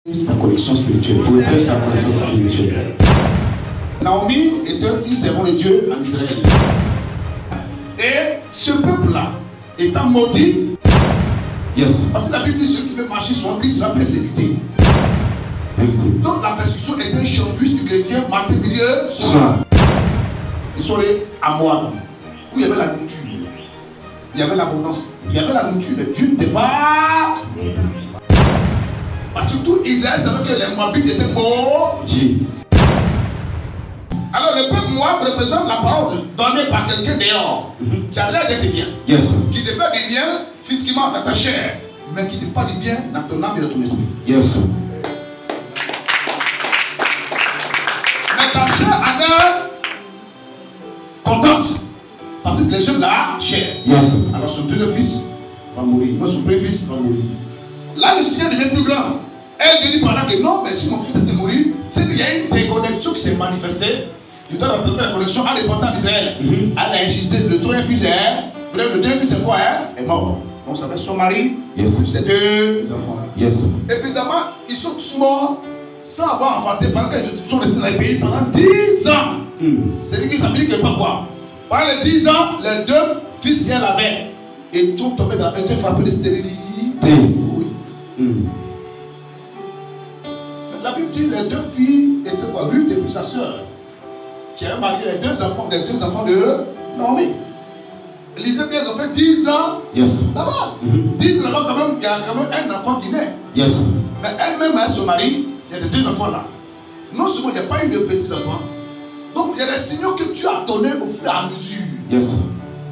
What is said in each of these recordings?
La connexion spirituelle. Pour la connexion spirituelle. Naomi était une servante de Dieu en Israël. Et ce peuple-là étant maudit, yes. Parce que la Bible dit celui qui veut marcher sur un Christ sera persécuté. Donc la persécution était un champion du chrétien matin, midi, soir. Ils sont allés à Moab, où il y avait la nourriture, il y avait l'abondance, il y avait la nourriture, mais Dieu n'était pas. Parce que tout Israël savait que les Moabites étaient maudits. Alors le peuple Moab représente la parole donnée par quelqu'un dehors. Qui a l'air d'être bien. Yes. Qui te fait du bien physiquement dans ta chair, mais qui ne te fait pas du bien dans ton âme et dans ton esprit. Yes. Mais ta chair en est contente. Parce que c'est les jeunes de la chair. Yes. Alors son deuxième fils va mourir. Non, son premier fils va mourir. Là, le Seigneur devient plus grand. Elle dit pendant que non, mais si mon fils était mort, c'est qu'il y a une déconnexion qui s'est manifestée. Je dois rattraper la connexion à l'important d'Israël. Elle a insisté, le troisième fils est. Le deuxième fils est quoi? Est mort. Donc ça fait son mari, yes. Ses deux enfants. Yes. Et bizarrement, ils sont tous morts sans avoir enfanté pendant qu'ils sont restés dans le pays pendant 10 ans. C'est-à-dire qu'ils s'amènent quelque part quoi. Pendant les 10 ans, les deux fils qu'elle avait, ils sont tombés dans un frappé de stérilité. Oui. La Bible dit les deux filles étaient quoi? Ruth et puis sa soeur, qui avaient marié les deux enfants de Naomi. Lisez bien, ils ont fait 10 ans là-bas. 10 ans là-bas, quand même, il y a quand même un enfant qui naît. Yes. Mais elle-même, son mari, c'est les deux enfants là. Non seulement il n'y a pas eu de petits enfants, donc il y a des signaux que tu as donnés au fur et à mesure. Yes.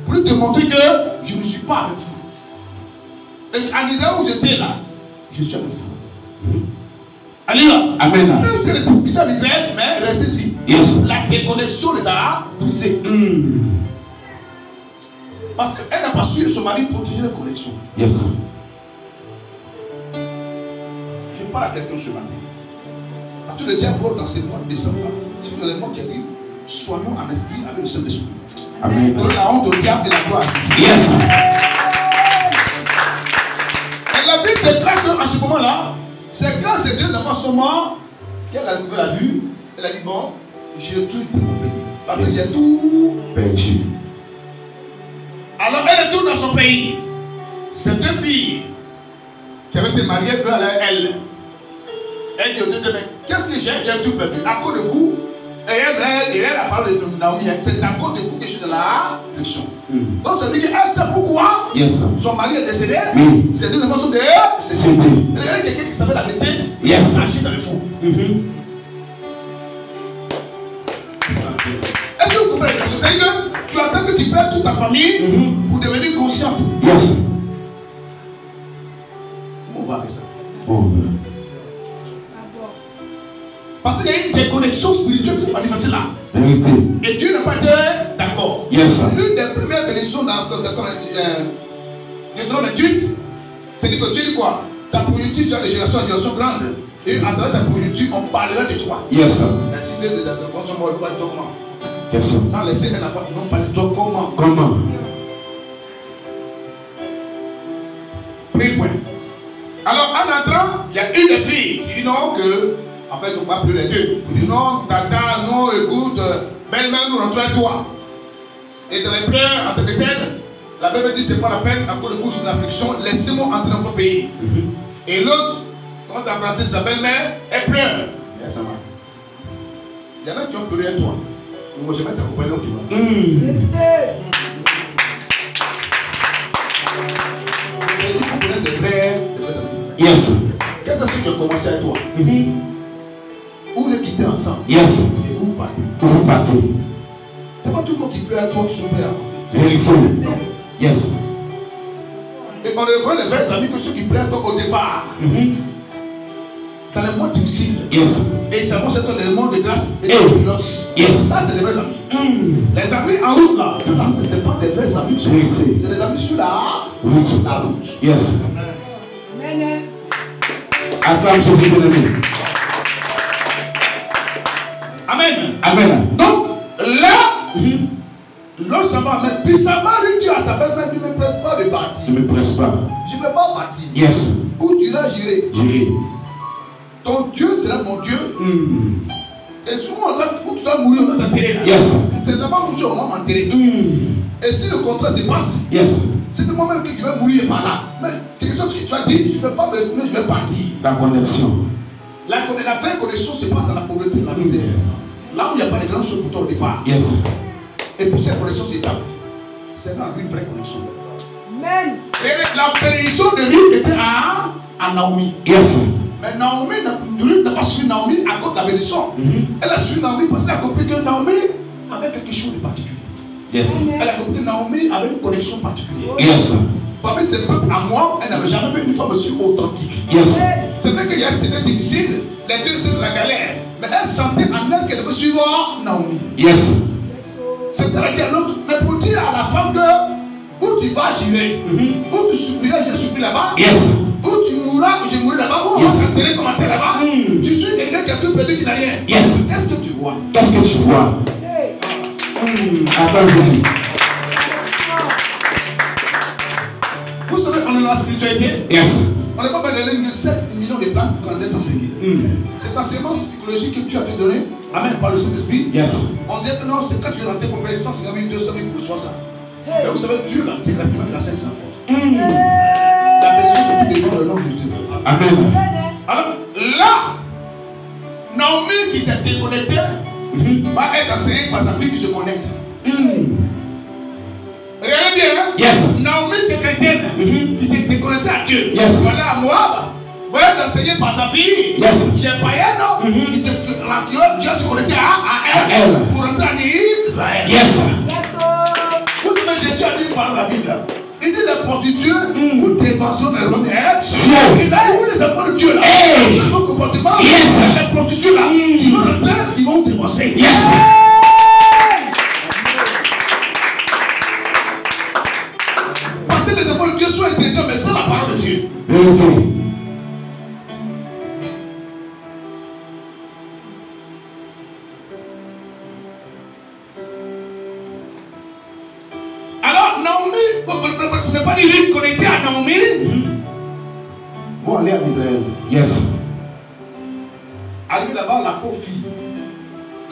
Pour te montrer que je ne suis pas avec vous. Et en Israël où j'étais là, je suis avec vous. Alléluia. Amen. Même si les profiteurs en Israël, mais restez ici. Yes. La déconnexion les a brisés. Parce qu'elle n'a pas su son mari protéger les connexions. Yes. Je parle à quelqu'un ce matin. Parce que le diable dans ces mois ne descend pas. Sur les mots qui arrivent, soignons en esprit avec le Saint-Esprit. Amen. Donne la honte au diable et la gloire. Yes. Et la Bible déclare qu'à ce moment-là, c'est quand ces deux enfants sont morts qu'elle a trouvé la vue. Elle a dit bon, j'ai tout pour mon pays. Parce que j'ai tout perdu. Alors elle retourne dans son pays. Ces deux filles qui avaient été mariées vers elle. Elle dit aux deux, mais qu'est-ce que j'ai tout perdu? À cause de vous. Et elle a parlé de Naomi. C'est à cause de vous que je suis dans la affliction. Donc ça veut dire qu'elle sait pourquoi son mari est décédé. Ces deux enfants sont décédés. Il y a quelqu'un qui savait la vérité. Agit dans le fond. Est-ce que vous comprenez la chose? C'est-à-dire que tu attends que tu perds toute ta famille pour devenir consciente. Où on va avec ça? Parce qu'il y a une déconnexion spirituelle qui s'est manifestée là. Et Dieu n'a pas été d'accord. L'une des premières bénédictions dans le trône d'étude, c'est que Dieu dit quoi? Ta progéniture sera de génération en génération grande. Et en travers ta progéniture, on parlera de toi. Merci de les enfants sont morts, ils vont parler de toi comment? Sans laisser un enfant, ils vont parler de toi comment? Comment? Premier point. Alors en entrant, il y a une des filles qui dit non que. En fait, on va plus les deux. On dit non, tata, non, écoute, belle-mère, nous rentrons à toi. Et dans les pleurs, en tant que tel, la Bible dit c'est pas la peine, à cause de vous, c'est une affliction, laissez-moi entrer dans mon pays. Et l'autre commence à embrasser sa belle-mère, elle pleure. Et ça va. Il y en a qui ont pleuré à toi. Moi, je vais t'accompagner où tu vas. Il faut connaître les vrais. Yes. Qu'est-ce que tu as commencé à toi? Où vous quittez ensemble. Yes. Et où vous partez. Où vous partez. C'est pas tout le monde qui pleure à toi qui sont prêts à avancer. Il faut. Non. Yes. Et on reconnaît les vrais amis que ceux qui pleurent à toi au départ. Dans les mois difficiles. Yes. Et ça c'est un élément de grâce et de vigilance. Yes. Ça, c'est les vrais amis. Les amis en route là, ce n'est pas des vrais amis. C'est des amis sur la route. Yes. Amen. Attends, je vous donne. Amen. Amen. Donc, là, l'autre ça va, mais puis ça m'a dit à sa belle-mère, ne me presse pas de partir. Ne me presse pas. Je ne vais pas partir. Yes. Où tu iras, j'irai. J'irai. ton Dieu sera mon Dieu. Et souvent, où tu dois mourir, on doit t'enterrer là. C'est là-bas où tu vas m'enterrer. Et si le contrat se passe, c'est le moment que tu vas mourir par là. Mais quelque chose que tu as dit, je ne vais pas me mais je vais partir. La connexion. La vraie connexion se passe dans la pauvreté, dans la misère. Là où il n'y a pas de grandes choses pour toi au départ. Et puis cette connexion s'établit. C'est là une vraie connexion. Amen. Et la bénédiction de Ruth était à Naomi. Mais Naomi n'a pas suivi Naomi à cause de la bénédiction. Elle a suivi Naomi parce qu'elle a compris que Naomi avait quelque chose de particulier. Elle a compris que Naomi avait une connexion particulière. Parmi ses peuples à moi, elle n'avait jamais vu une femme aussi authentique. C'est vrai qu'il y a été difficile, les deux étaient dans la galère. Mais elle sentait en elle qu'elle devait suivre Naomi. C'était la dire à l'autre, mais pour dire à la femme que où tu vas, j'irai. Où tu souffriras, je souffrirai là-bas. Où tu mourras, je mourrai là-bas. Où on va s'enterrer comme un là-bas. Tu suis quelqu'un qui a tout perdu, qui n'a rien. Qu'est-ce que tu vois? Qu'est-ce que tu vois? Attends, Jésus. Vous savez, on est dans la spiritualité. On n'est pas besoin de donner 7 millions de places pour vous êtes enseigné. Cet enseignement psychologique que tu as te donné, amen, par le Saint-Esprit. On dit que non, c'est quand tu es rentré, il faut payer 150 000, 200 000 pour le soir ça. Mais vous savez, Dieu là, c'est gratuitement qu'il a cessé la foi. La bénédiction de tout dépend de l'homme juste. Amen. Alors là, Naomi qui s'est déconnectée va être enseignée par sa fille qui se connecte. Regardez bien, Naomi qui est chrétienne, qui s'est déconnectée à Dieu. Voilà à Moab, va être enseignée par sa fille qui est païenne, qui se connecté à elle pour entrer en Israël. Vous savez, Jésus a dit une parole dans la Bible. Il dit les prostituées, vous dévansez les honnêtes. Il a dit, vous les enfants de Dieu là, dans vos comportements, les prostituées là, qui vont rentrer, ils vont vous dévancer. Parce que les enfants de Dieu sont intelligents, mais sans la parole de Dieu. Ne pas dire connecté à Naomi. Vous allez en Israël. Arrivé là-bas, la pauvre fille.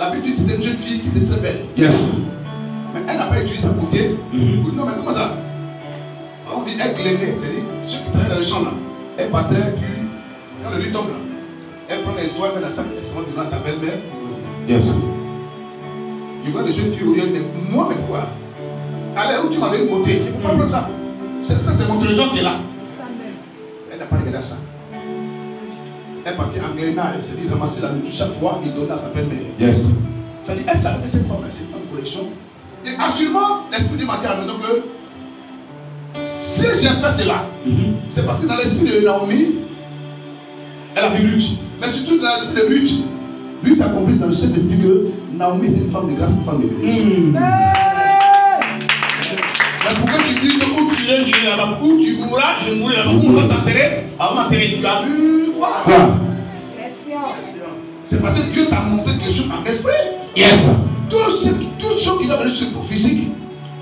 La Bible dit que c'était une jeune fille qui était très belle. Mais elle n'a pas utilisé sa beauté. Non, mais comment ça? On dit elle glaimait, c'est-à-dire ceux qui prenaient dans le champ là. Elle battait, puis quand le riz tombe là, elle prenait le toit, elle met la sac, elle se rend devant sa belle-mère. Je vois des jeunes filles au lieu de moi, mais quoi? Allez, où tu m'avais une beauté? Je ne peux pas prendre ça. Ça, c'est mon trésor qui est là. Elle n'a pas regardé à ça. Elle est partie en glainage, c'est-à-dire ramasser la nourriture chaque fois et donner à sa belle-mère. Ça dit, elle savait que cette femme-là, c'est une femme de collection. Et assurément, l'esprit de Matthieu a dit que si j'ai fait cela, c'est parce que dans l'esprit de Naomi, elle a vu Ruth. Mais surtout dans l'esprit de Ruth, Ruth a compris dans le Saint-Esprit que Naomi était une femme de grâce, une femme de bénédiction. Mais pourquoi tu dis que où tu irais, j'irai là-bas, où tu mourras, je mourrai là-bas, où on va t'enterrer, avant m'enterrer, tu as vu quoi? C'est parce que Dieu t'a montré quelque chose en esprit. Tout ce qui va venir sur le plan physique,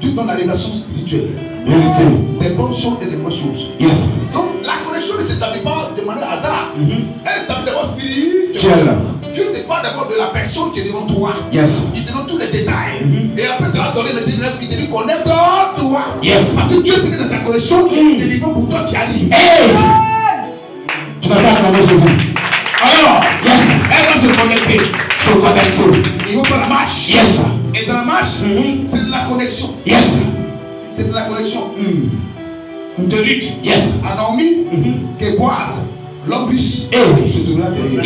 tu donnes la révélation spirituelle. Des bonnes choses et des bonnes choses. Donc la connexion ne s'établit pas de manière hasard. Elle s'établit d'abord spirituelle. Dieu ne parle d'abord de la personne qui est devant toi. Il te donne tous les détails. Et après, tu vas donner le ténèbres, il te dit connecte-toi. Parce que Dieu sait que dans ta connexion, il te livre pour toi qui arrive. Tu vas pas acclamer Jésus. Alors, elle va se connecter. Ils vont faire la marche. Et dans la marche, c'est de la connexion. C'est de la connexion. De Ruth à Naomi, que Boaz, l'homme riche, se trouvera derrière.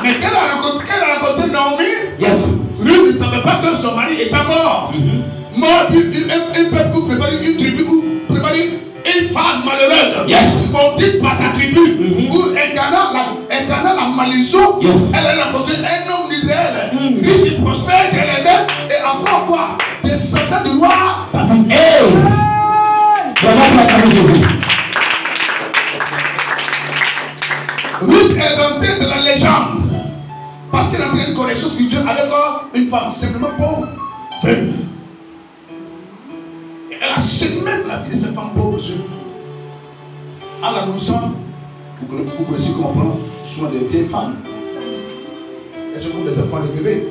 Mais qu'elle a rencontré Naomi, Ruth ne savait pas que son mari était mort. Mort, il peut préparer une tribu ou préparer une femme malheureuse, maudite par sa tribu, où incarnant la malédiction, elle a rencontré un homme d'Israël, riche et prospère, qu'elle aimait, et encore quoi, descendant du roi David. Ruth est rentrée de la légende parce qu'elle a entré une connexion spirituelle avec une femme simplement pauvre, veuve. Et elle a semé la vie de cette femme pauvre. à la nourrissant, vous connaissez comment prendre soin des vieilles femmes. Elles sont comme des enfants, des bébés.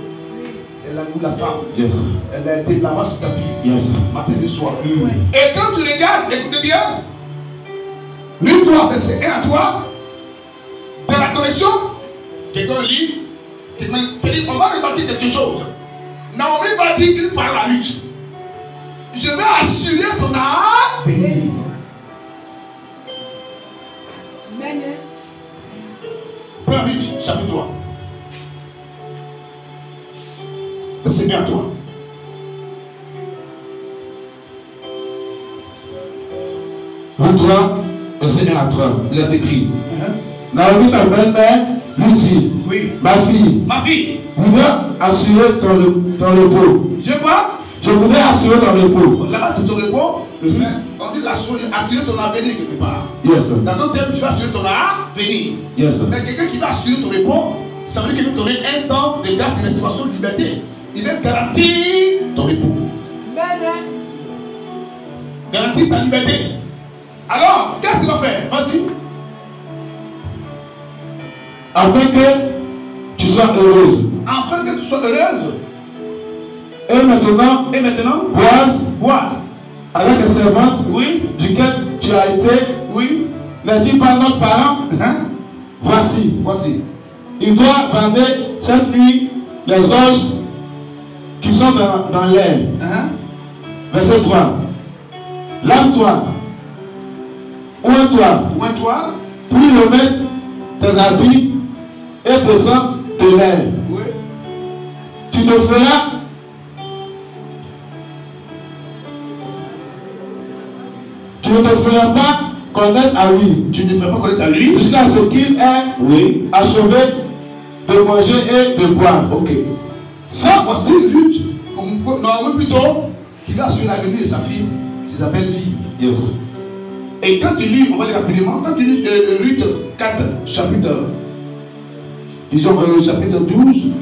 Elle a nourri la femme. Yes. Elle a été là-bas sur sa vie. Yes. Matin et soir. Et quand tu regardes, écoutez bien, Ruth 3, verset 1 à 3, dans la connexion, quelqu'un lit, c'est-à-dire on va remarquer quelque chose. Naomi va dire qu'il parle à Ruth. Je vais assurer ton avenir. Prends Ruth, chapitre 3. C'est bien toi. Ruth 3, verset 1 à 3. Il est écrit. Naomi, sa belle-mère, lui dit, oui. Ma fille, voudrais assurer ton repos. Je vois. Je voudrais assurer ton repos. Là-bas, c'est ton repos. On dit assurer ton avenir quelque part. Yes. Dans d'autres termes, tu vas assurer ton avenir. Yes. Mais quelqu'un qui va assurer ton repos, ça veut dire qu'il va te donner un temps de grâce, de restauration, de liberté. Il va garantir ton repos. Garantir ta liberté. Alors, qu'est-ce qu'il va faire? Vas-y. Afin que tu sois heureuse. Afin que tu sois heureuse. Et maintenant, Boaz, avec les servantes, oui, duquel tu as été, oui, n'as-tu pas notre parent? Voici. Il doit vendre cette nuit les orges qui sont dans l'air. Verset 3. Lave-toi, oins-toi, puis remets tes habits et descends de l'air. Oui. Tu ne te feras pas connaître à lui. Tu ne feras pas connaître à lui. Jusqu'à ce qu'il ait achevé de manger et de boire. Ok. Ça, voici Ruth, non, plutôt, qui va sur l'avenir de sa fille, sa belle-fille. Yes. Et quand tu lis, on va dire rapidement, quand tu lis Ruth 4, chapitre 12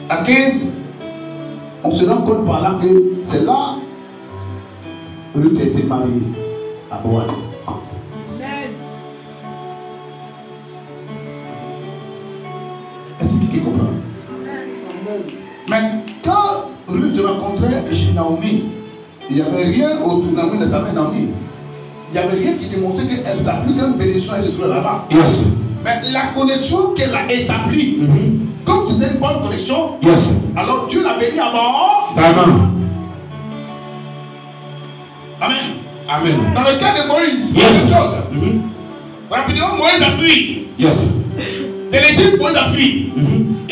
à 15, on se rend compte par là que c'est là Ruth a été mariée à Boaz. Est-ce que quelqu'un comprend? Mais quand Ruth rencontrait Naomi, il n'y avait rien autour de Naomi, ne savait Naomi. Il n'y avait rien qui démontrait qu'elle s'applique une bénédiction et se trouvait là-bas. Yes. Mais la connexion qu'elle a établie, comme c'était une bonne connexion, yes, alors Dieu l'a béni à mort. Amen. Amen. Amen. Dans le cas de Moïse, yes, c'est la même chose. Rapidement, Moïse a fui. Yes. De l'Égypte, Moïse a fui.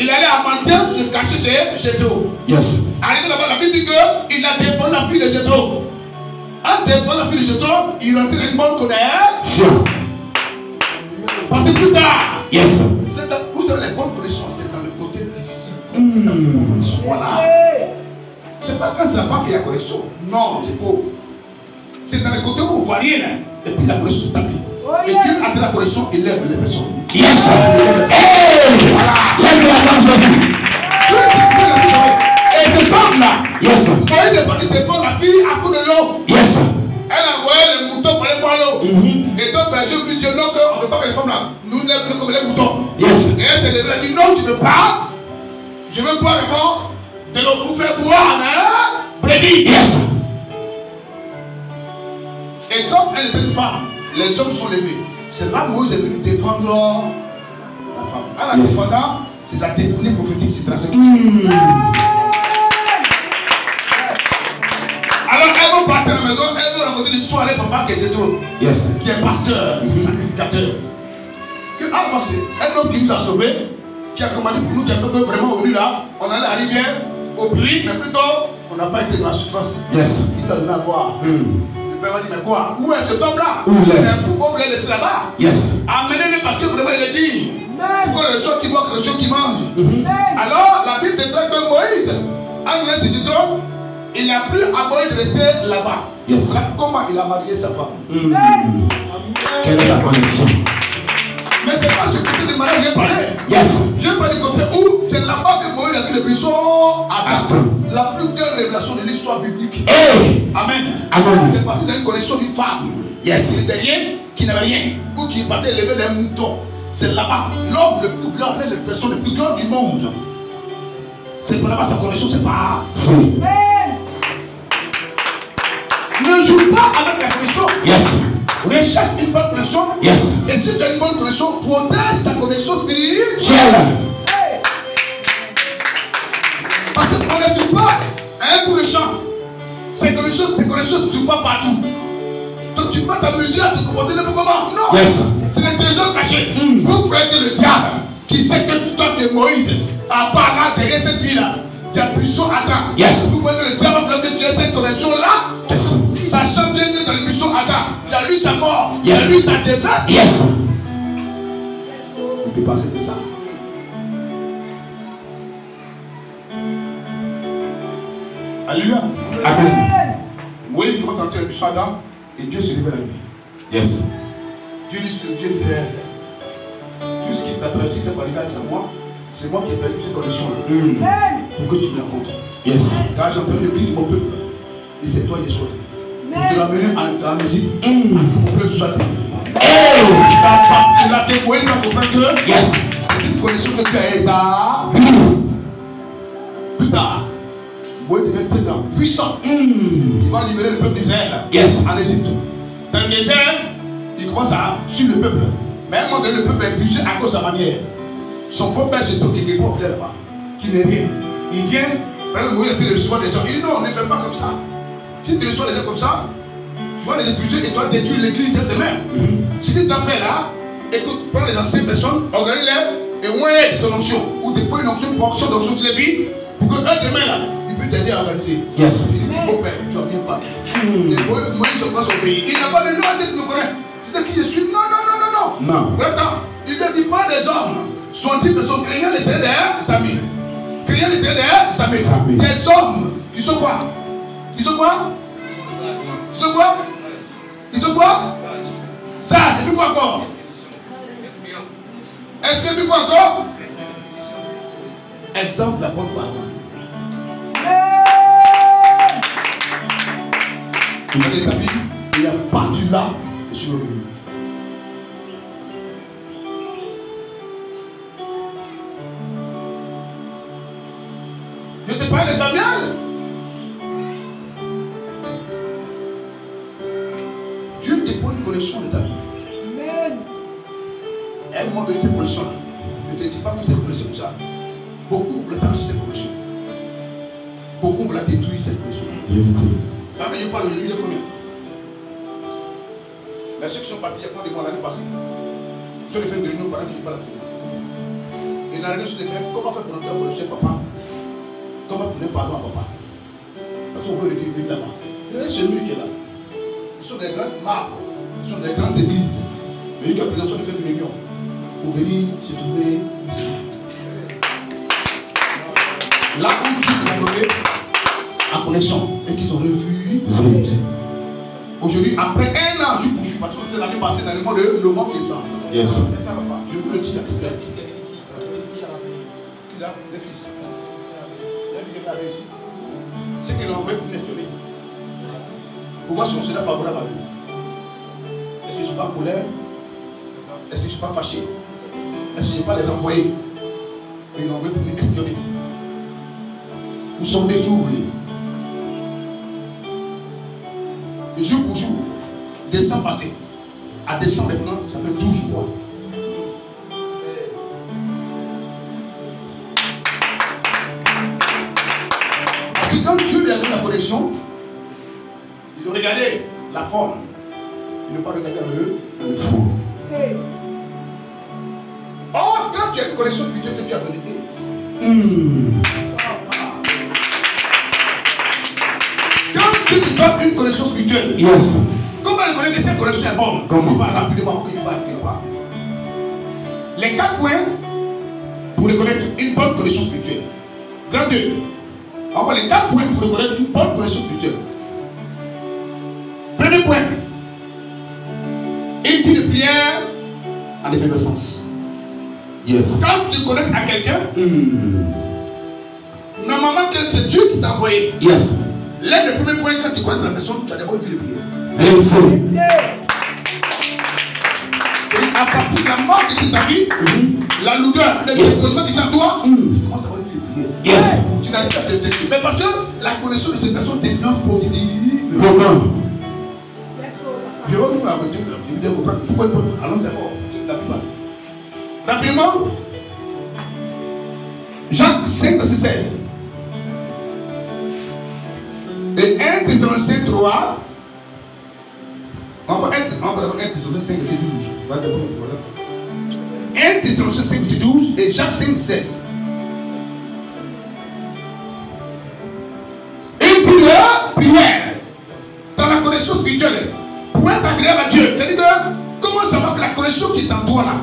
Il allait à Madian se cacher chez Jéthro. Yes. Arrivé là-bas, la Bible dit qu'il a défendu la fille de Jéthro. En défendant la fille de Jéthro, il rentrait dans une bonne connexion. Parce que plus tard, yes, vous avez les bonnes connexions, c'est dans le côté difficile. Voilà. C'est pas quand ça va qu'il y a connexion. Non, c'est faux. C'est dans le côté où vous ne voyez rien. Et puis la connexion s'établit. Et Dieu a la connexion, il lève les personnes. Yes. Hey! Laisse la femme choisir. Et cette femme-là, yes, Moïse est parti défendre la fille à coup de l'eau. yes, Elle a envoyé les moutons pour aller boire l'eau. Et donc, ben, je lui dis non, on ne veut pas que les femmes là nous lèvent comme les moutons. yes. Et elle s'est levée, elle a dit non, tu ne veux pas. Je veux boire d'abord de l'eau pour faire boire, hein, brebis. Yes. Et comme elle était une femme, les hommes sont levés. C'est là que Moïse est venu défendre la femme. En la défendant, c'est sa destinée prophétique qui s'est tracée. Alors, elle va partir à la maison, elle va raconter l'histoire à papa qui est Jéthro, Yes. qui est pasteur, sacrificateur. Que alors, c'est un homme qui nous a sauvés, qui a commandé pour nous, qui a fait que vraiment venu là, on allait à la rivière, au puits, mais plutôt, on n'a pas été dans la souffrance. Yes. Il nous a donné à boire. Le père m'a dit, mais quoi? Où est cet homme-là? Où il est? Mais pourquoi vous l'avez laissé là-bas? Yes. Amenez-le parce que vraiment il est digne. Pourquoi le soir qui boit, que le soir qui mange? Alors, la Bible déclare que Moïse, en Grèce et Jéthro, il n'a plus à Moïse de rester là-bas. Yes. Voilà comment il a marié sa femme. Quelle est la connexion? Mais c'est pas ce côté de mariage que j'ai parlé. Yes. Je n'ai pas dit côté où c'est là-bas que Moïse a vu le buisson à Adam. La plus grande révélation de l'histoire biblique. Hey. Amen. Amen. C'est passé dans une connexion d'une femme. Yes. Qui n'était rien, qui n'avait rien, ou qui partait lever des moutons. C'est là-bas, l'homme le plus grand, l'une des personnes les plus grandes du monde. C'est pour là-bas sa connexion, c'est pas. Ne joue pas avec la connexion. Yes. Recherche une bonne connexion. Yes. Et si tu as une bonne connexion, protège ta connexion spirituelle. Parce qu'on ne trouve pas un bout de champ. Tes connexions ne trouvent pas partout. Donc tu peux t'amuser à te comporter n'importe comment. Non. Yes. C'est des trésors cachés. Vous croyez que le diable, qui sait que toi tu es Moïse, à part là, derrière cette fille-là, tu as puissant Adam. Yes. Vous voyez que le diable veut que tu aies cette connexion-là. Yes. Sachant bien que dans le puissant Adam, tu as lu sa mort, tu as lu sa défaite. Yes. On peut passer de ça. Alléluia. Amen. Moïse commence à entrer le puissant Adam et Dieu se révèle à lui. Yes. Dieu disait, tout ce qui t'a traversé, qui t'a arrivé à moi, c'est moi qui ai perdu cette connexion-là. Pour que tu me rencontres. Yes. Car j'ai entendu le cri de mon peuple. Et c'est toi qui es sauvé. Pour te ramener en musique. Pour que tu sois délivré. Ça a parti de là que Moïse a compris que c'est une connexion que tu as aidé. Plus tard, Moïse devient très grand, puissant. Il va libérer le peuple d'Israël en Égypte. Dans le désert, il commence à suivre le peuple. Mais à un moment donné, le peuple est poussé à cause de sa manière. Son bon père, c'est toi qui est pauvre là-bas, qui n'est rien. Il vient, par exemple, Moïse a fait recevoir des gens. Il dit non, ne fais pas comme ça. Si tu reçois des gens comme ça, tu vas les épuiser et tu vas détruire l'église demain. Si tu t'as fait là, écoute, prends les anciennes personnes, organise-les et ouais de ton onction. Ou dépose une onction pour onction d'onction sur les vies, pour que demain là, il peut t'aider à organiser. Yes. Il dit, mon père, tu vas bien pas. Et Moïse ne pas son pays. Il n'a pas de nom à cette me connaît. Tu sais qui je suis? Non. Non. Attends, il ne dit pas des hommes. Sont des personnes craignant l'éternel derrière Samuel. Craignant l'éternel derrière Samuel. Des hommes qui sont quoi? Ils sont quoi? Ils sont quoi? Ils sont quoi? Ça, et puis quoi encore? Est-ce que puis quoi encore? Exemple, la bonne parole. Il a établi, il a parti là, et je suis revenu. Je te parle de Samuel. Dieu dépose une connexion de ta vie. Amen. Elle m'a donné cette connexion. Ne te dis pas que cette connexion ça. Beaucoup veulent t'arracher cette connexion. Beaucoup veulent détruire cette connexion. Ah, mais je parle aujourd'hui de combien? Mais ceux qui sont partis il y a combien de mois l'année passée? Sur les fins de réunion, pendant qu'ils ne parlent pas. Et dans la réunion, sur les fins, comment faire pour entrer en connexion, papa? Comment vous venez parler à papa? Parce qu'on veut venir là-bas. Il y a ce mur qui est là. Ce sont des grandes marbres, ce sont des grandes églises. Mais jusqu'à présent, on fait une réunion pour venir se trouver ici. Là où Dieu t'a donné en connexion et qu'ils ont revu. Aujourd'hui, après un an, je bouge parce que c'était l'année passée dans le mois de novembre-décembre. Yes. C'est ça, papa. Je vous le dis, j'espère. Qui ça? Les fils. Ici. C'est qu'ils l'ont envoyé pour m'espionner. Pour moi, c'est un favorable à lui. Est-ce que je ne suis pas en colère? Est-ce que je ne suis pas fâché? Est-ce que je n'ai pas les envoyés? Ils l'ont envoyé pour m'espionner. Nous sommes désouvriers. Jour pour jour, décembre passé, à décembre maintenant, ça fait 12 mois. Et quand Dieu lui a donné la connexion, il doit regarder la forme. Il ne doit pas regarder le fond. Or, quand tu as une connexion spirituelle que Dieu a donnée, quand Dieu te donne une connexion spirituelle, comment reconnaître que cette connexion est bonne? On va rapidement qu'il passe quelque part. Les 4 points pour reconnaître une bonne connexion spirituelle. 22. On va les 4 points pour reconnaître une bonne connexion spirituelle. Premier point. Une vie de prière en effervescence. Yes. Quand tu connectes à quelqu'un, normalement c'est Dieu qui t'a envoyé. Yes. L'un des premiers points quand tu connectes à la personne, tu as des bonnes vies de prière. à partir de la mort qui est ta vie, la lourdeur, les dispositions qui est en toi, tu commences à avoir une vie de prière. Tu n'arrives pas à te détruire. Mais parce que la connaissance de cette personne t'influence positive. Comment? Je vais vous la voiture, je vais comprendre pourquoi allons d'abord. Rapidement, Jacques 5, verset 16. Et 1 Thessaloniciens 3. On va être 1 Thessaloniciens 5, verset 12. 1 Thessaloniciens 5, verset 12 et Jacques 5, 16. Une prière dans la connexion spirituelle pour être agréable à Dieu. C'est-à-dire que comment savoir que la connexion qui est en toi là,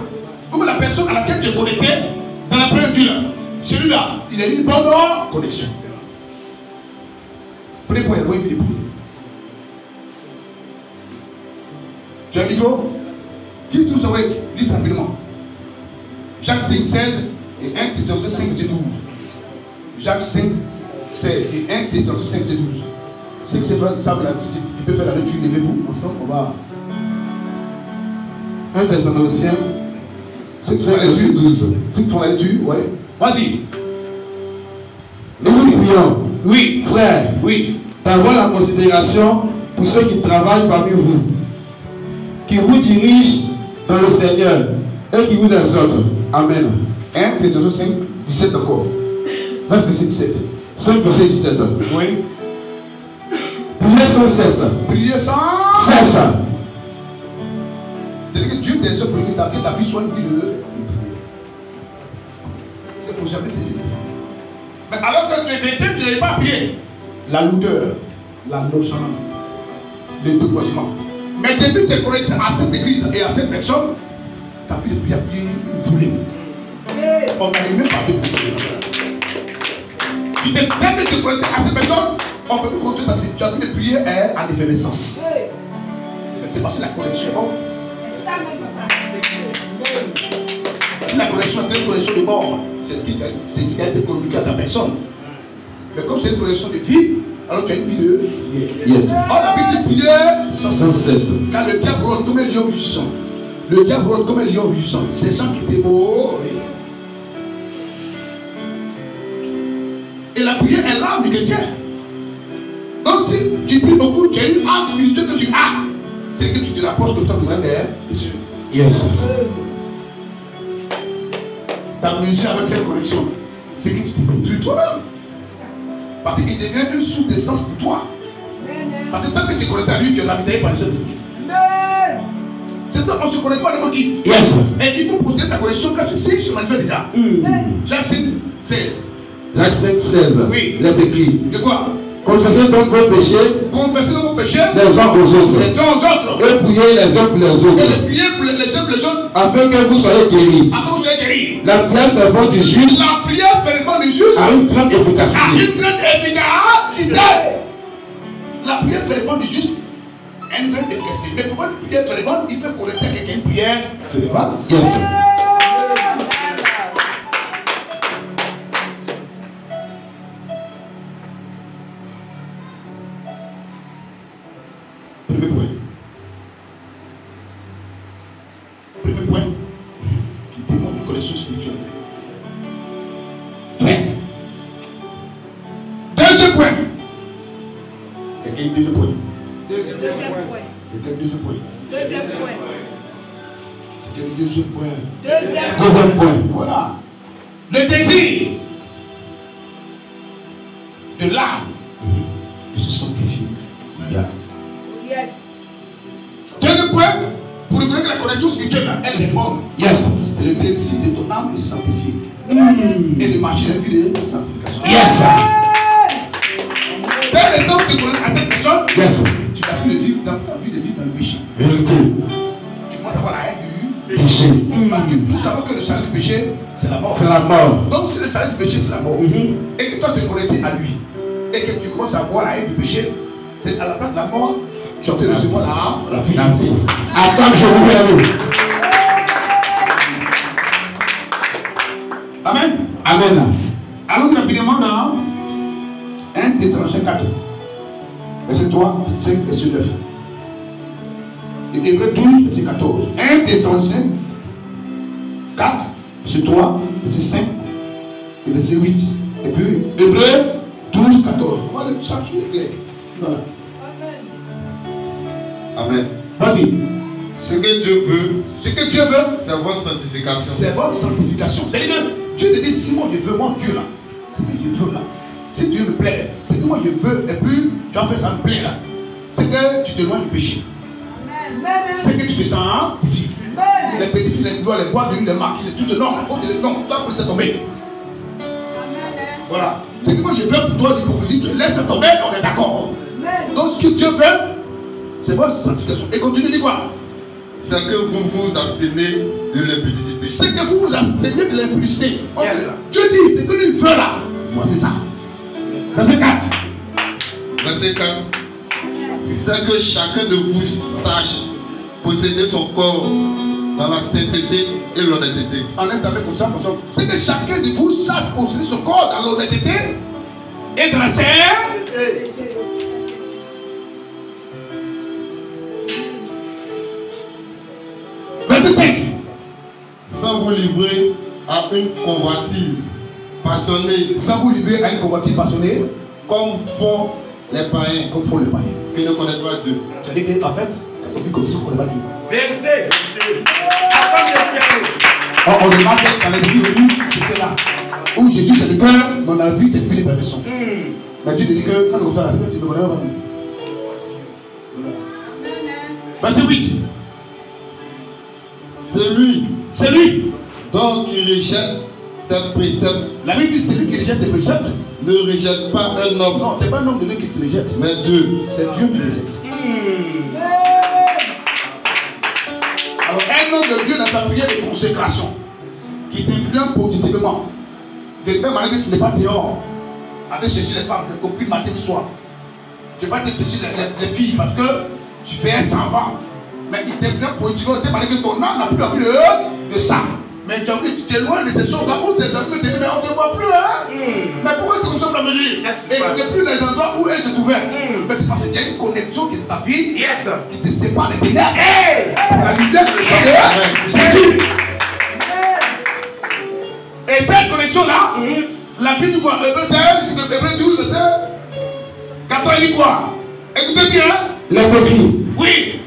comme la personne à laquelle tu es connecté dans la première Dieu là, celui-là, il a une bonne connexion. Prenez pour il faut dépouiller. Tu as un micro? Qui tout ça, lis rapidement. Jacques 5, 16 et 1 Thessaloniciens 5, verset 12. Jacques 5, 16 et 1 Thessaloniciens 5, verset 12. Ceux qui savent la petite, qui peuvent faire la lecture, levez-vous ensemble, on va. 1 Thessaloniciens 5, verset 12. Ceux qui font la lecture, ouais. Vas-y. Et nous prions, oui, frère, oui, d'avoir la considération pour ceux qui travaillent parmi vous, qui vous dirigent dans le Seigneur et qui vous exhortent. Amen. 1 Thessaloniciens 5, 17 encore. Verset 17. 5 verset 17. Oui. Priez sans cesse. Priez sans cesse. C'est-à-dire que Dieu t'exhorte pour que ta vie soit une vie de prière. Il ne faut jamais cesser. Mais alors que tu es chrétien, tu n'avais pas à prier. La lourdeur, la nonchalance, le découragement. Mais depuis que tu es connecté à cette église et à cette personne, ta vie de prière une foulée. On n'arrive même pas à te prier. Tu t'es connecté à cette personne, on ne peut plus continuer ta vie. Ta vie de prière est en effervescence. Mais c'est parce que la connexion est bonne. Si la connexion est une connexion de mort, c'est ce qui a été communiqué à ta personne. Mais comme c'est une connexion de vie, alors tu as une vie de prière. Yes. On a envie de prier sans cesse. Car le diable rôde comme un lion rugissant. Le diable rôde comme un lion rugissant. C'est gens qui étaient morts. Et la prière est l'âme du chrétien. Donc si tu pries beaucoup, tu as une âme spirituelle que tu as. C'est que tu te rapproches de ton grand des cieux. Yes. T'amuser avec cette connexion, c'est que tu te détruis toi-même. Parce qu'il devient une source d'essence pour toi. Parce que tant que tu es connecté à lui, tu es ravitaillé par le Saint-Esprit. C'est tant qu'on ne se connecte pas à n'importe qui. Yes. Et il faut protéger ta connexion quand tu sais que je manifeste déjà. Jacques 5, 16. Jacques 5, 16. Oui. Il est écrit. De quoi? Confessez donc vos péchés. Confessez donc vos péchés. Les uns aux autres. Les uns aux autres. Et priez les uns pour les autres. Et priez pour les uns pour les autres. Afin que vous soyez guéris. Afin que vous soyez guéris. La prière fervente du juste. La prière fervente du juste. A une grande efficacité. A une grande efficacité. La prière fervente du juste a une grande efficacité. Mais pour une prière fervente, il faut connecter quelqu'un une prière fervente. Yes. Premier point. Premier point qui démontre une connexion spirituelle. Frère. Deuxième point. Quelqu'un deuxième point. Deuxième point. Quelqu'un deuxième point. Deuxième point. Quelqu'un deuxième point. Deuxième point. Voilà. Le désir de l'âme de se sanctifier. Yeah. Yes. Deuxième point, pour reconnaître que la connexion spirituelle, elle est bonne. Yes. C'est le désir de ton âme de se sanctifier. Et de marcher dans la vie de sanctification. Yes. Dès le temps que tu connais à cette personne, Yes. tu n'as plus de vivre dans la vie de vivre dans le péché. Vérité. Tu commences à avoir la haine du Péché. Parce que nous savons que le salut du péché, c'est la mort. C'est la mort. Donc si le salut du péché, c'est la mort, et que toi tu es connecté à lui, et que tu commences à voir la haine du péché, c'est à la place de la mort, tu es en train de recevoir la vie. La vie. Attends, je vous dis. Amen. Amen. Allons rapidement dans 1 Thessaloniciens 4, verset 3, 5, verset 9. Et Hébreux 12, verset 14. 1 Thessaloniciens 4, verset 3, verset 5 et verset 8. Et puis Hébreux 12, 14. Voilà, ça tout est clair. Voilà. Amen. Vas-y. Ce que Dieu veut, c'est votre sanctification. C'est votre sanctification. C'est-à-dire que Dieu te dit, si moi je veux, mon Dieu là, c'est ce que je veux là. Si Dieu me plaît, c'est que moi je veux, et puis tu as fait ça me plaît là. C'est que tu te loin du péché. C'est que tu te sanctifies. Les petits filles, les doigts, les bois de l'une des marques, tout ce nom, non, toi pour laisser tomber. Voilà. C'est que moi je veux pour toi l'hypocrisie, tu laisses tomber, on est d'accord. Donc ce que Dieu veut, c'est votre sanctification. Et continue, dis quoi? C'est que vous vous abstenez de l'impudicité. C'est que vous vous abstenez de l'impudicité. Dieu dit, c'est que lui veut là. Moi c'est ça. Verset 4. Verset 4. C'est que chacun de vous sache posséder son corps dans la sainteté et l'honnêteté. En est avec comme ça. C'est que chacun de vous sache posséder son corps dans l'honnêteté et dans la sainteté. Verset 5. Sans vous livrer à une convoitise passionnée. Sans vous livrer à une convoitise passionnée. Comme font les païens. Comme font les païens. Qui ne connaissent pas Dieu. C'est-à-dire qu'en fait, quand on vit comme ça, on ne connaît pas Dieu. Vérité. On remarque dans les églises venues, c'est là. Où Jésus c'est le cœur, dans la vie c'est une vie de perversion. Mais Dieu te dit que quand on est comme ça, tu ne connais pas Dieu. Verset 8. C'est lui donc qui rejette ses préceptes. La Bible dit c'est lui qui rejette ses préceptes. Ne rejette pas un homme. Non, c'est pas un homme de Dieu qui te rejette. Mais Dieu. C'est Dieu qui rejette. Alors un homme de Dieu dans sa prière de consécration qui t'influence positivement. De même manière que tu n'es pas dehors à te chercher les femmes, les copines matin et soir. Tu ne vas pas te chercher les filles parce que tu fais un savant. Mais il t'influence positivement de telle manière que ton âme n'a plus envie de ça. Mais tu as envie, tu t'es loin de ces choses là où tes amis te disent mais on ne te voit plus hein. Mais pourquoi tu es comme ça me dit? Et tu n'es plus dans les endroits où elles se trouvaient. Mais c'est parce qu'il y a une connexion qui est dans ta vie qui te sépare des ténèbres. La lumière de Jésus. Et cette connexion là, la Bible dit quoi? Hébreux 12, verset 14, il dit quoi? Écoutez bien. Les coquilles. Oui.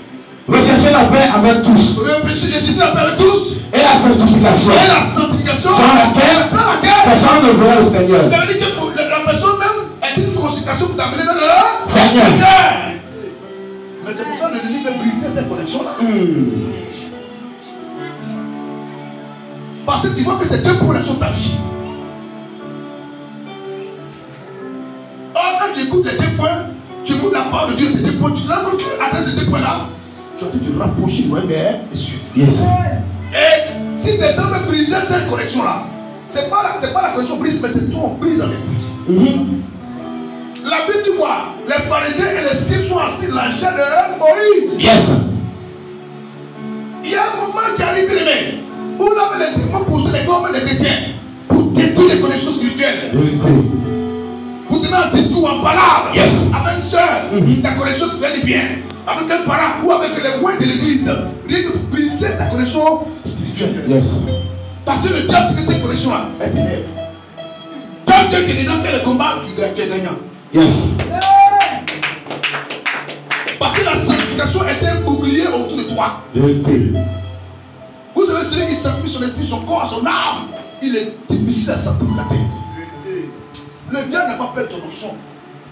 Recherchez la paix avec tous. Recherchez la paix avec tous. Et la sanctification. Et la sanctification. Sans laquelle personne ne verra le Seigneur. Ça veut dire que la personne même est une consécration pour t'amener dans le Seigneur. Mais c'est pour ça que l'ennemi veut briser cette connexion-là. Parce que tu vois que ces deux points sont ta vie. Or, quand tu écoutes les deux points, tu écoutes la parole de Dieu, ces deux points, tu te rends compte qu'à ces deux points-là, tu as dû te rapprocher loin des cieux. Yes. Et si tes gens veulent briser cette connexion-là, c'est pas la connexion brise, mais c'est toi on brise dans l'esprit. La Bible dit quoi? Les pharisiens et les scribes sont assis dans la chair de Moïse. Yes. Il y a un moment qui arrive, les mecs, où là, les démons posent les corps des chrétiens pour détruire les connexions spirituelles. Pour te mettre en discours, en parole, avec une soeur, ta connexion te fait du bien. Avec un parent ou avec les moyens de l'église, rien que pour briser ta connexion spirituelle. Yes. Parce que le diable, c'est que cette connexion-là est ténèbre. Quand Dieu est dans quel combat, tu es gagnant. Yes. Parce que la sanctification est un bouclier autour de toi. Vérité. Vous savez, celui qui sanctifie son esprit, son corps, son âme, il est difficile à sanctifier la terre. Le diable n'a pas peur de ton onction.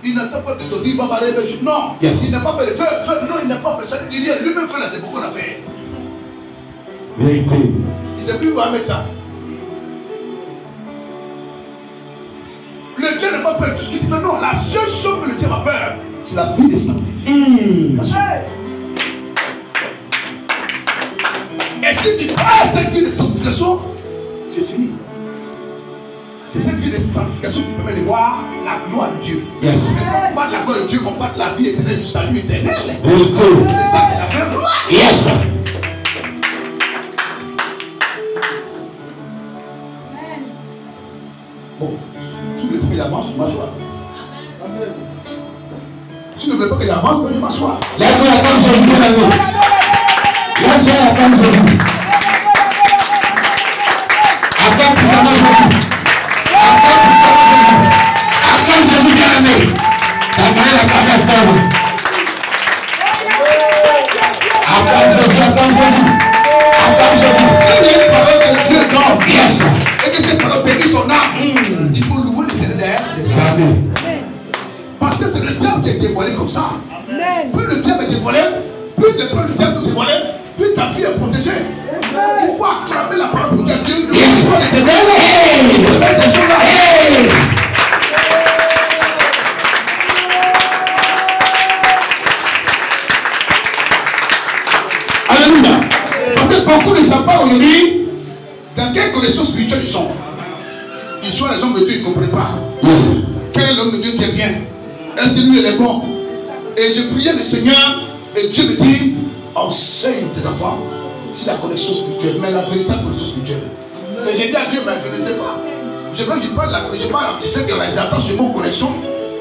Il n'a pas peur de ton dire, non. Yes. Il n'a pas peur de faire. Non, il n'a pas peur. Ça veut dire, lui-même fait là, c'est beaucoup d'affaires. Vérité. Il ne sait plus où mettre ça. Le diable n'a pas peur de tout ce qu'il fait. Non, la seule chose que le diable a peur, c'est la vie des sanctifiés. Et si tu parles cette vie de sanctification, j'ai fini. C'est cette vie de sanctification qui permet de voir la gloire de Dieu. Yes. Mais on parle de la gloire de Dieu, on parle de la vie éternelle, du salut éternel. Vérité. C'est ça qui est la vraie gloire. Yes. Bon, tu ne veux pas qu'il avance, je m'assois. Tu ne veux pas qu'il avance, je m'assois. Laisse-moi attendre Jésus, mon ami. Laisse-moi attendre Jésus. T'as la carrière ferme. Acclame Jésus, acclame Jésus. Acclame Jésus. Il y a une parole de Dieu dans. Yes. Et que cette parole bénit ton âme. Il faut louer l'éternel derrière des Amen. Parce que c'est le diable qui est dévoilé comme ça. Amen. Plus le diable est dévoilé, plus le diable est dévoilé, plus ta vie est protégée. Il faut acclamer la parole pour que Dieu loue l'éternel. Ces jours-là. Alléluia. Parce que beaucoup ne savent pas aujourd'hui dans quelle connaissance spirituelle ils sont. Ils sont les hommes de Dieu, ils ne comprennent pas. Yes. Quel est l'homme de Dieu qui est bien? Est-ce que lui il est bon? Et je priais le Seigneur et Dieu me dit, enseigne tes enfants si la connexion spirituelle, mais la véritable connexion spirituelle. Et j'ai dit à Dieu, mais je ne sais pas. Je parle de la connexion, je sais qu'il y a j'entends ce mot connexion,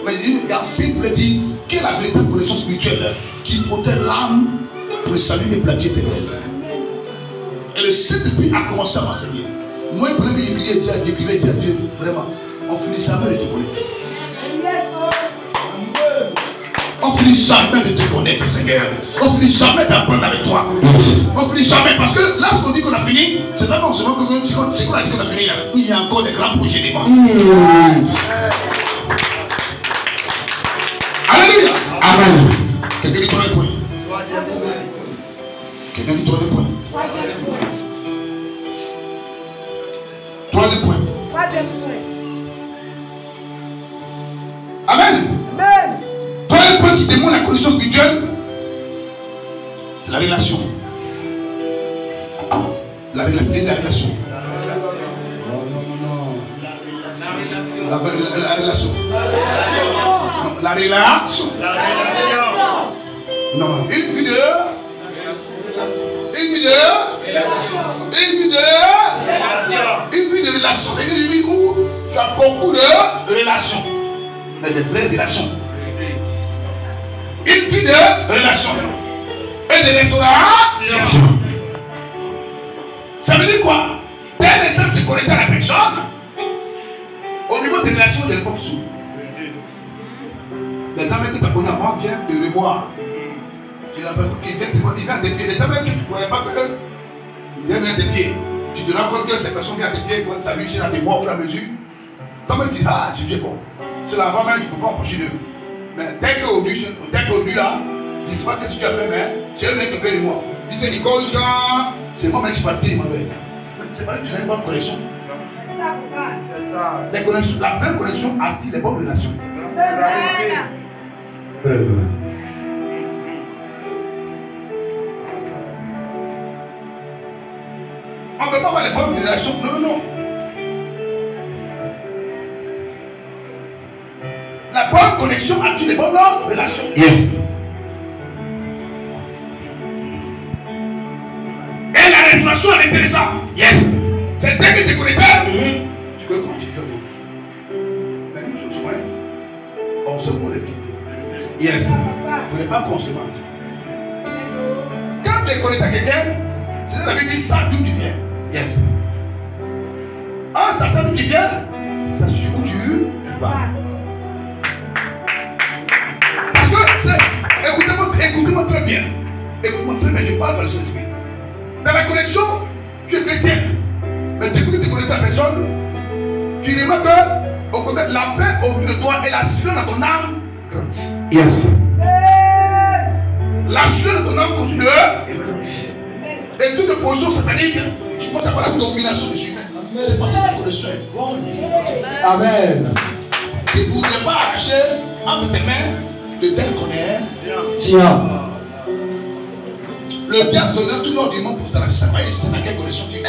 mais je dis, enseigne, il dit, quelle est la véritable connexion spirituelle qui protège l'âme pour le salut des plaisirs éternels. Et le Saint-Esprit a commencé à m'enseigner. Moi, il prenait des écrivains et dire à Dieu, vraiment, on finit jamais de te connecter. On finit jamais de te connaître, Seigneur. On finit jamais d'apprendre avec toi. On finit jamais, parce que là, ce qu'on dit qu'on a fini, c'est vraiment ce qu'on a dit qu'on a fini là. Il y a encore des grands projets devant. Alléluia. Amen. Quelqu'un dit troisième point. Quelqu'un dit troisième point. Troisième point. Troisième point. Amen. Amen. Troisième point qui démontre la condition spirituelle, c'est la relation. La relation. Non. La relation. La relation. Non. Une vie de relation. Une vie où tu as beaucoup de relations. Mais des vraies relations. Une vie de relation. Et de restauration. Ça veut dire quoi? Dès les gens qui connectent à la personne, au niveau des relations, il y a des portes s'ouvrent. Les amis que tu as connus avant viennent te revoir. Tu as l'impression qu'ils viennent te voir, ils viennent à tes pieds. Les amis que tu ne croyais pas qu'ils viennent à tes pieds. Tu te rends compte que ces personnes viennent à tes pieds, quand ça lui à te voir au fur et à mesure. Toi tu dis, ah, tu fais bon. C'est l'avant même, tu ne peux pas empêcher d'eux. Mais dès qu'aujourd'hui là, je ne sais pas ce que tu as fait, mais c'est eux qui paient de moi. Il te dit, c'est moi-même qui suis fatigué, il m'appelle. C'est pas que tu n'as une bonne connexion. C'est ça. La vraie connexion attire les bonnes relations. On ne peut pas avoir les bonnes relations. Non. La bonne connexion attire les bonnes relations. Yes. Et la restauration est intéressante. Yes. C'est dès que tu es connecté, tu connais comment tu fais. Mais nous, je connais. On se montre les pieds. Yes. Vous n'êtes pas concevoir. Quand tu es connecté à quelqu'un, c'est la Bible dit ça d'où tu viens. Yes. En sachant d'où tu viens, ça sur où tu vas. Parce que c'est. Écoutez-moi très bien. Écoute-moi très bien, je parle dans le Saint-Esprit. Dans la connexion, tu es chrétien. Mais depuis que tu es connecté à la personne, tu remarques que la paix au bout de toi et la sueur dans ton âme grandit. Yes. La sueur de ton âme continue et grandit. Et toute position satanique, tu penses avoir la domination des humains. C'est parce que la connexion est bonne. Amen. Tu ne voudrais pas arracher entre tes mains le tel qu'on est. Tiens. Le diable donne tout l'argument pour t'arracher sa faillite, c'est dans quelle connexion tu es.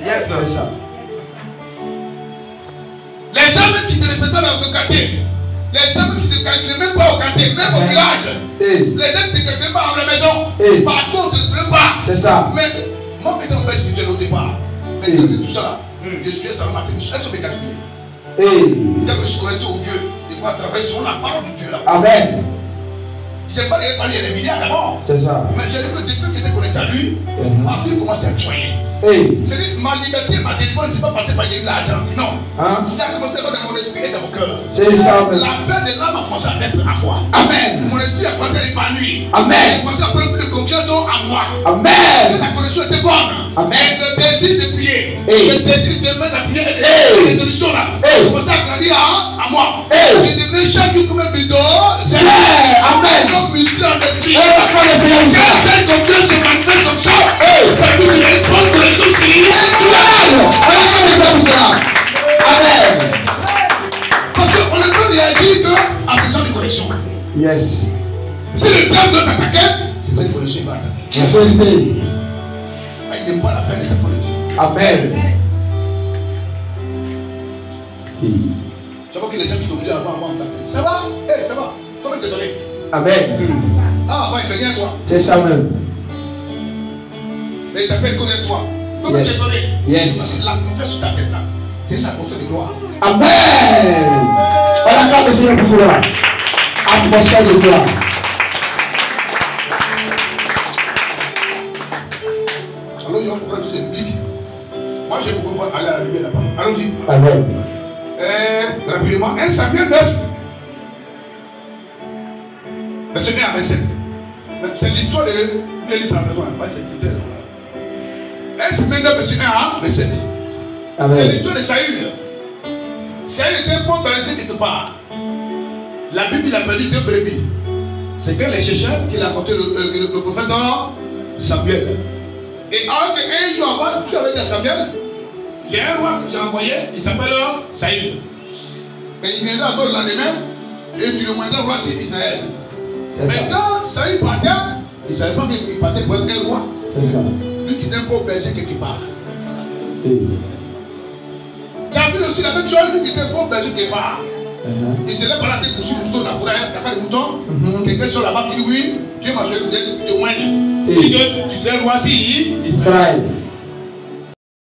Yes, c'est ça. Les gens même qui te répètent dans le quartier, les gens même qui ne te calculent même pas au quartier, même au village, les gens qui ne te calculent pas à la maison, partout, tu ne te calcules pas. C'est ça. Mais moi, j'étais un père spirituel au départ. Mais quand c'est tout ça là, je suis ça le matin, elles sont mes calculées. Quand je suis connecté au vieux, ils vont travailler sur la parole de Dieu là. Amen. Je n'ai pas parlé des milliards d'abord. C'est ça. Mais j'ai vu que depuis que j'étais connecté à lui, ma vie commence à être soignée. C'est-à-dire, ma liberté, ma délivrance, ce n'est pas passé par l'argent. Non. Ça a commencé dans mon esprit et dans mon cœur. C'est ça. La paix de l'âme a commencé à naître à moi. Amen. Mon esprit a commencé à épanouir. Amen. Il a commencé à prendre plus de confiance en moi. Amen. La connexion était bonne. Amen. Et le désir de prier, Hey. le désir de mettre la prière Hey. et l'intelligence là, Hey. a commencé à grandir à moi. Hey. J'ai devenu chaque jour comme un bidon. C'est Amen. comme muscle en esprit. Et la foi de Seigneur vous Quand a. cette confiance se manifeste comme ça, Hey. ça veut dire qu'il y a une bonne connexion spirituelle. Amen. Parce qu'on ne peut réagir qu'en faisant des connexions. Yes. Si le diable doit t'attaquer, c'est cette connexion qui va attaquer. La vérité. Il n'aime pas la peine de se connexion. Amen. Tu vois que les gens qui t'oublient avant t'appeler. Ça va? Eh, ça va? Comment t'es donné? Amen. Ah, ouais, il fait rien toi. C'est ça même. Mais il t'appelle connais-toi. Comment Yes. t'es donné? Yes. Parce que la confiance sur ta tête là, c'est la confiance de gloire. Amen. On acclame le Seigneur pour cela. Atmosphère de gloire. Alors, il y a pourquoi tu s'impliques. Moi, j'ai beaucoup de fois aller à la lumière là-bas. Allons-y. Amen. Rapidement, 1 Samuel 9. Verset 1 à 27. C'est l'histoire de Élie Samuel. Pas c'est qui était. 1 Samuel 9, verset 1 à 27. C'est Amen. l'histoire de Saül. Saül était un pauvre berger quelque part. La Bible il a perdu 2 brebis. C'est quand les chercheurs qu'il a raconté le prophète Samuel. Et un jour avant, tu avais dit à Samuel, j'ai un roi que j'ai envoyé, il s'appelle Saül. Et il viendra encore le lendemain, et tu le moindras voici Israël. Mais quand Saül partait, il ne savait pas qu'il partait pour être un roi. C'est ça. Lui qui était un pauvre berger quelque part. Oui. David aussi la même chose, lui qui était un pauvre berger quelque part. Il se lève par la tête pour suivre le mouton dans la forêt, il y a des moutons. Quelqu'un sur la barre qui dit oui, Dieu m'a choisi de moindre. Il dit que tu sais, voici Israël.